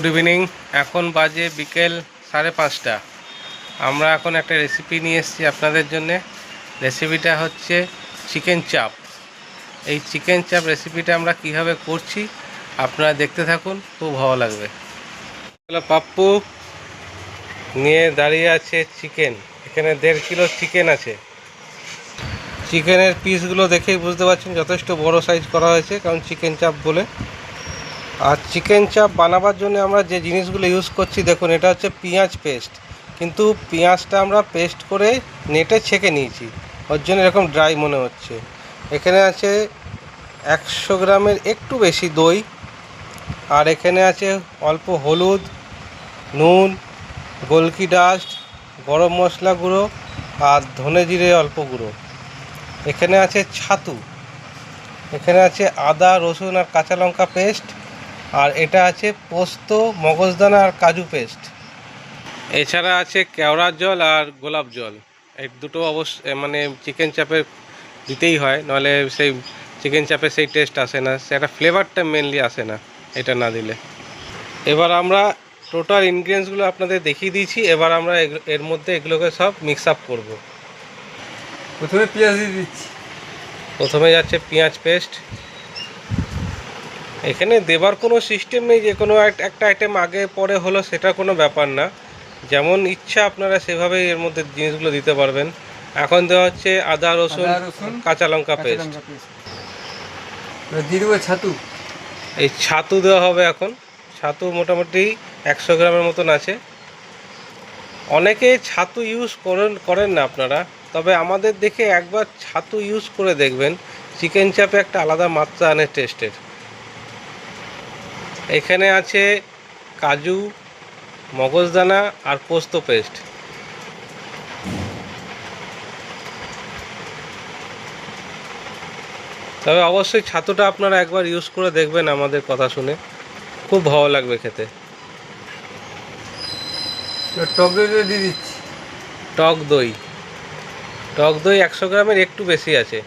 Good evening. এখন বাজে বিকেল 5:30। আমরা এখন একটা রেসিপি নিয়ে এসেছি আপনাদের জন্যে। রেসিপিটা হচ্ছে চিকেন চাপ। এই চিকেন চাপ রেসিপিটা আমরা কিভাবে করছি আপনারা দেখতে থাকুন, খুব ভালো লাগবে। পাপ্পু নিয়ে দাঁড়িয়ে আছে চিকেন। এখানে 1.5 কিলো চিকেন আছে। চিকেনের পিসগুলো দেখেই বুঝতে পারছেন যথেষ্ট বড় সাইজ করা হয়েছে, কারণ চিকেন চাপ বলে। আর চিকেন চাপ বানাবার জন্য আমরা যে জিনিসগুলো ইউজ করছি দেখুন, এটা হচ্ছে পেঁয়াজ পেস্ট। কিন্তু পেঁয়াজটা আমরা পেস্ট করে নেটে ছেঁকে নিয়েছি, ওর জন্য এরকম ড্রাই মনে হচ্ছে। এখানে আছে 100 গ্রামের একটু বেশি দই, আর এখানে আছে অল্প হলুদ, নুন, গোলকি ডাস্ট, গরম মশলা গুঁড়ো আর ধনে জিরে অল্প গুঁড়ো। এখানে আছে ছাতু, এখানে আছে আদা রসুন আর কাঁচা লঙ্কা পেস্ট, আর এটা আছে পোস্ত, মগজদানা আর কাজু পেস্ট। এছাড়া আছে কেওড়ার জল আর গোলাপ জল। এই দুটো মানে চিকেন চাপের দিতেই হয়, নাহলে সেই চিকেন চাপের সেই টেস্ট আসে না, সেটা ফ্লেভারটা মেনলি আসে না এটা না দিলে। এবার আমরা টোটাল ইনগ্রিডিয়েন্টসগুলো আপনাদের দেখিয়ে দিয়েছি। এবার আমরা এর মধ্যে এগুলোকে সব মিক্স আপ করবো। প্রথমে পেঁয়াজ দিয়ে দিচ্ছি। প্রথমে যাচ্ছে পেঁয়াজ পেস্ট। এখানে দেবার কোনো সিস্টেম নেই যে কোনো একটা আইটেম আগে পরে হলো, সেটা কোনো ব্যাপার না। যেমন ইচ্ছা আপনারা সেভাবেই এর মধ্যে জিনিসগুলো দিতে পারবেন। এখন দেওয়া হচ্ছে আদা রসুন কাঁচা লঙ্কা পেস্ট। দিয়ে দেবো ছাতু। এই ছাতু দেওয়া হবে এখন। ছাতু মোটামুটি 100 গ্রামের মতন আছে। অনেকে ছাতু ইউজ করেন না আপনারা, তবে আমাদের দেখে একবার ছাতু ইউজ করে দেখবেন, চিকেন চাপে একটা আলাদা মাত্রা আনে টেস্টের। এখানে আছে কাজু, মগজদানা আর পোস্ত পেস্ট। তবে অবশ্যই ছাতুটা আপনারা একবার ইউজ করে দেখবেন আমাদের কথা শুনে, খুব ভালো লাগবে খেতে। টক দই দিয়ে দিচ্ছি। টক দই 100 গ্রামের একটু বেশি আছে।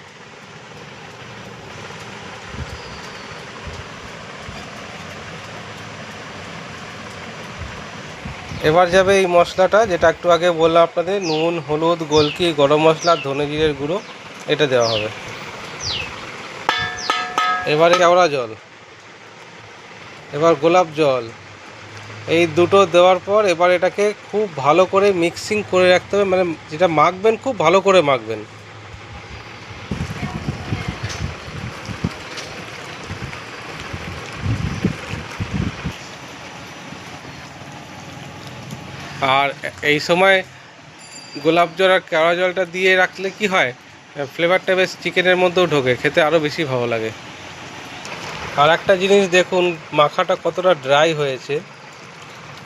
এবার যাবে এই মশলাটা, যেটা একটু আগে বললাম আপনাদের, নুন, হলুদ, গোলকি, গরম মশলা, ধনে জিরের গুঁড়ো, এটা দেওয়া হবে। এবারে কেওড়া জল, এবার গোলাপ জল, এই দুটো দেওয়ার পর এবার এটাকে খুব ভালো করে মিক্সিং করে রাখতে হবে। মানে যেটা মাখবেন খুব ভালো করে মাখবেন। আর এই সময় গোলাপ জল আর কেওড়া জলটা দিয়ে রাখলে কি হয়, ফ্লেভারটা বেশ চিকেনের মধ্যেও ঢোকে, খেতে আরও বেশি ভালো লাগে। আর একটা জিনিস দেখুন, মাখাটা কতটা ড্রাই হয়েছে,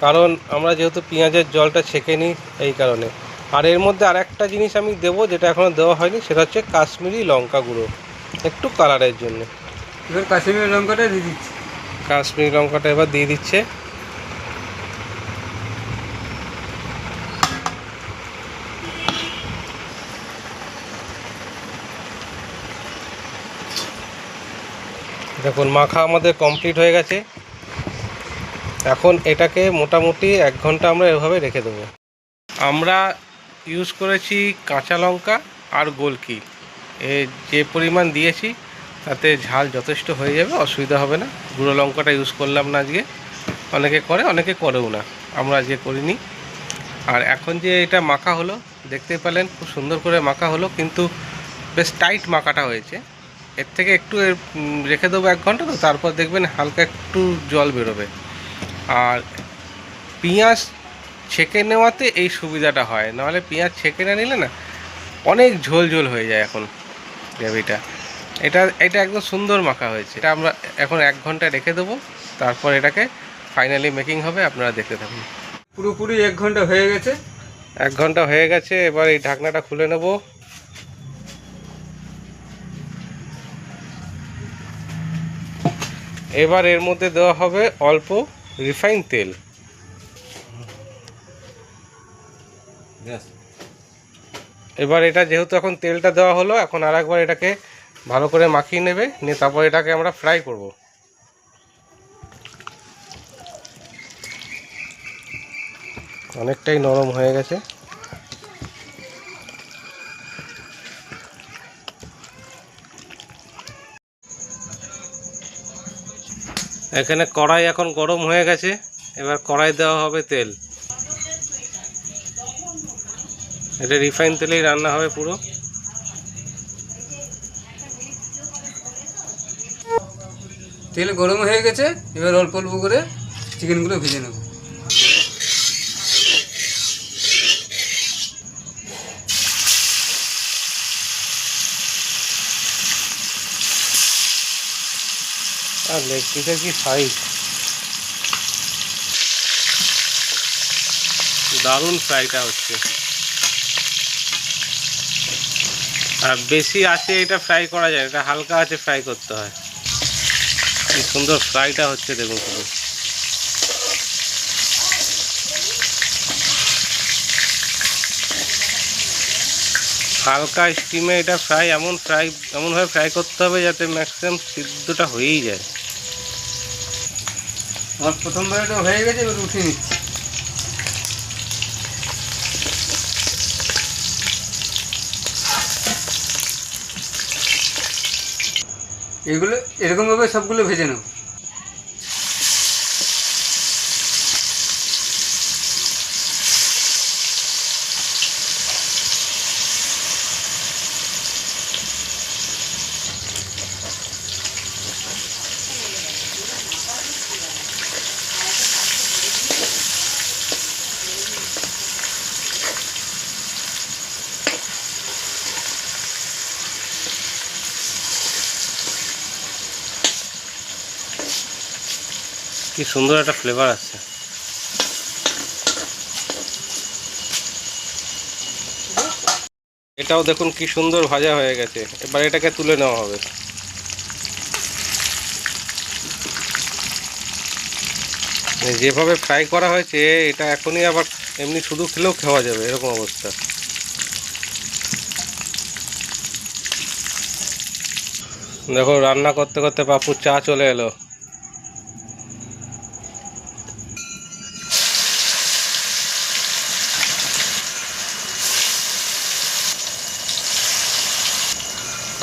কারণ আমরা যেহেতু পেঁয়াজের জলটা ছেঁকে নিই এই কারণে। আর এর মধ্যে আর একটা জিনিস আমি দেবো, যেটা এখনও দেওয়া হয়নি, সেটা হচ্ছে কাশ্মীরি লঙ্কা গুঁড়ো, একটু কালারের জন্য। এবার কাশ্মীরি লঙ্কাটা দিয়ে দিচ্ছি। কাশ্মীরি লঙ্কাটা এবার দিয়ে দিচ্ছে। দেখুন মাখা আমাদের কমপ্লিট হয়ে গেছে। এখন এটাকে মোটামুটি 1 ঘন্টা আমরা এভাবে রেখে দেবো। আমরা ইউজ করেছি কাঁচা লঙ্কা আর গোলকি, যে পরিমাণ দিয়েছি তাতে ঝাল যথেষ্ট হয়ে যাবে, অসুবিধা হবে না। গুঁড়ো লঙ্কাটা ইউজ করলাম না আজকে, অনেকে করে অনেকে করেও না, আমরা আজকে করিনি। আর এখন যে এটা মাখা হলো, দেখতেই পেলেন খুব সুন্দর করে মাখা হলো, কিন্তু বেশ টাইট মাখাটা হয়েছে। এর থেকে একটু রেখে দেবো 1 ঘন্টা, তো তারপর দেখবেন হালকা একটু জল বেরোবে। আর পেঁয়াজ ছেঁকে নেওয়াতে এই সুবিধাটা হয়, নাহলে পেঁয়াজ ছেঁকে না নিলে না অনেক ঝোল ঝোল হয়ে যায় এখন গ্রেভিটা। এটা একদম সুন্দর মাখা হয়েছে। এটা আমরা এখন 1 ঘন্টা রেখে দেবো, তারপর এটাকে ফাইনালি মেকিং হবে, আপনারা দেখতে থাকুন। পুরোপুরি 1 ঘন্টা হয়ে গেছে। 1 ঘন্টা হয়ে গেছে। এবার এই ঢাকনাটা খুলে নেব। এবার এর মধ্যে দেওয়া হবে অল্প রিফাইন তেল। এবার এটা যেহেতু এখন তেলটা দেওয়া হলো, এখন আর একবার এটাকে ভালো করে মাখিয়ে নেবে, নিয়ে তারপর এটাকে আমরা ফ্রাই করব। অনেকটাই নরম হয়ে গেছে। এখানে কড়াই এখন গরম হয়ে গেছে, এবার কড়াই দেওয়া হবে তেল। এটা রিফাইন তেলেই রান্না হবে পুরো। তেল গরম হয়ে গেছে, এবার অল্প অল্প করে চিকেনগুলো ভেজে নেব। আর লেগ পিসের কি সাইজ, দারুণ ফ্রাইটা হচ্ছে। আর বেশি আছে এটা ফ্রাই করা যায়, এটা হালকা আছে ফ্রাই করতে হয়। কি সুন্দর ফ্রাইটা হচ্ছে দেখুন শুধু। হালকা স্টিমে এটা এমনভাবে ফ্রাই করতে হবে যাতে ম্যাক্সিমাম সিদ্ধটা হয়েই যায়। আমার প্রথমবার এটা হয়ে গেছে, এবার উঠিয়ে নিচ্ছি। এগুলো এরকমভাবে সবগুলো ভেজে নেব। কি সুন্দর একটা ফ্লেভার আসছে। এটাও দেখুন কি সুন্দর ভাজা হয়ে গেছে, এবার এটাকে তুলে নেওয়া হবে। যেভাবে ফ্রাই করা হয়েছে এটা এখনই আবার এমনি শুধু খেলেও খাওয়া যাবে, এরকম অবস্থা। দেখো রান্না করতে করতে পাপুর চা চলে এলো।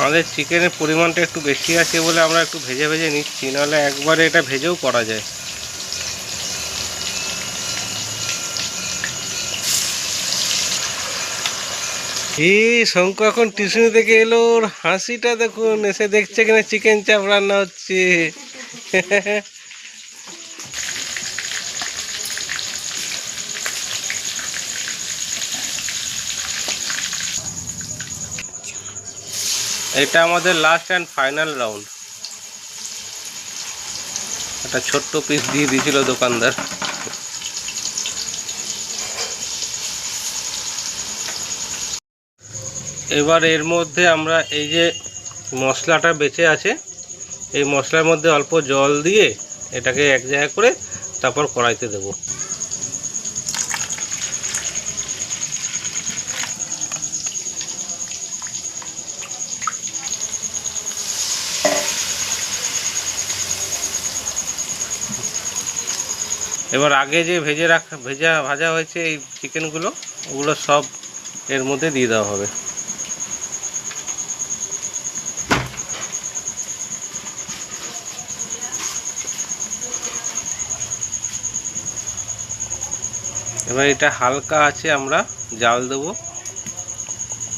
আমাদের চিকেনের পরিমাণটা একটু বেশি আছে বলে আমরা একটু ভেজে ভেজে নিচ্ছি, নাহলে একবারে এটা ভেজেও করা যায়। শঙ্কু এখন টিউশনি থেকে এলো, ওর হাসিটা দেখুন, এসে দেখছে কিনা চিকেন চাপ রান্না হচ্ছে। এটা আমাদের লাস্ট অ্যান্ড ফাইনাল রাউন্ড। একটা ছোট্ট পিস দিয়ে দিয়েছিল দোকানদার। এবার এর মধ্যে আমরা এই যে মশলাটা বেঁচে আছে, এই মশলার মধ্যে অল্প জল দিয়ে এটাকে এক জায়গায় করে তারপর কড়াইতে দেব। এবার আগে যে ভাজা হয়েছে এই চিকেনগুলো, ওগুলো সব এর মধ্যে দিয়ে দেওয়া হবে। এবার এটা হালকা আছে আমরা জাল দেবো,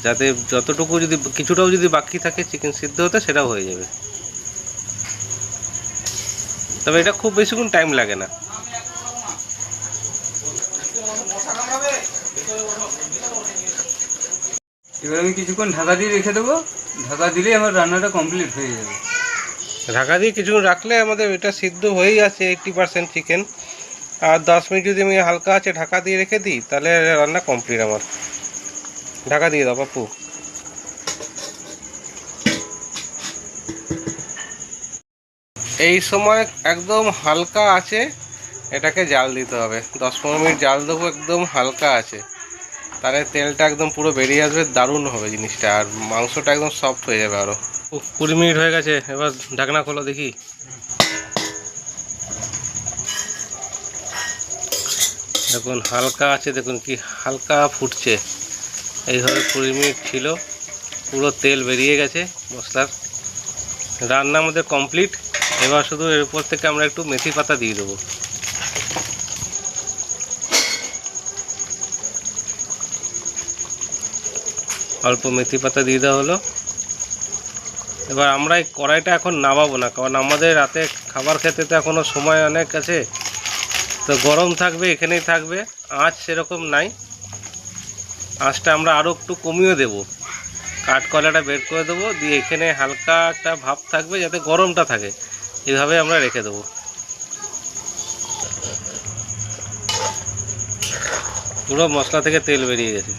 যাতে যতটুকু যদি কিছুটাও যদি বাকি থাকে চিকেন সিদ্ধ হতে সেটাও হয়ে যাবে। তবে এটা খুব বেশিক্ষণ টাইম লাগে না। এবার আমি কিছুক্ষণ ঢাকা দিয়ে রেখে দেবো, ঢাকা দিলেই আমার রান্নাটা কমপ্লিট হয়ে যাবে। ঢাকা দিয়ে কিছুক্ষণ রাখলে আমাদের এটা সিদ্ধ হয়েই আছে 80% চিকেন। আর 10 মিনিট যদি আমি হালকা আছে ঢাকা দিয়ে রেখে দিই তাহলে রান্না কমপ্লিট আমার। ঢাকা দিয়ে দাও পাপ্পু। এই সময় একদম হালকা আছে এটাকে জাল দিতে হবে, 10-15 মিনিট জাল দেবো একদম হালকা আছে, তাহলে তেলটা একদম পুরো বেরিয়ে আসবে, দারুণ হবে জিনিসটা, আর মাংসটা একদম সফট হয়ে যাবে। আরও 20 মিনিট হয়ে গেছে, এবার ঢাকনা খোলো দেখি। দেখুন হালকা আছে, দেখুন কি হালকা ফুটছে। এইভাবে 20 মিনিট ছিল, পুরো তেল বেরিয়ে গেছে মশলার। রান্না আমাদের কমপ্লিট। এবার শুধু এর উপর থেকে আমরা একটু মেথি পাতা দিয়ে দেবো। অল্প মেথি পাতা দিয়ে দেওয়া হলো। এবার আমরা এই কড়াইটা এখন নামাবো না, কারণ আমাদের রাতে খাবার খেতে তো এখনও সময় অনেক আছে। তো গরম থাকবে, এখানেই থাকবে, আঁচ সেরকম নাই। আঁচটা আমরা আরও একটু কমিয়ে দেবো, কাঠকয়লাটা বের করে দেবো, দিয়ে এখানে হালকা একটা ভাপ থাকবে যাতে গরমটা থাকে, এইভাবে আমরা রেখে দেবো। পুরো মশলা থেকে তেল বেরিয়ে গেছে।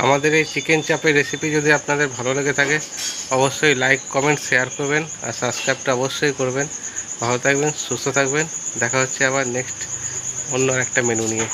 আমাদের এই চিকেন চাপের রেসিপি যদি আপনাদের ভালো লেগে থাকে অবশ্যই লাইক, কমেন্ট, শেয়ার করবেন আর সাবস্ক্রাইবটা অবশ্যই করবেন। ভালো থাকবেন, সুস্থ থাকবেন। দেখা হচ্ছে আবার নেক্সট অন্য একটা মেনু নিয়ে।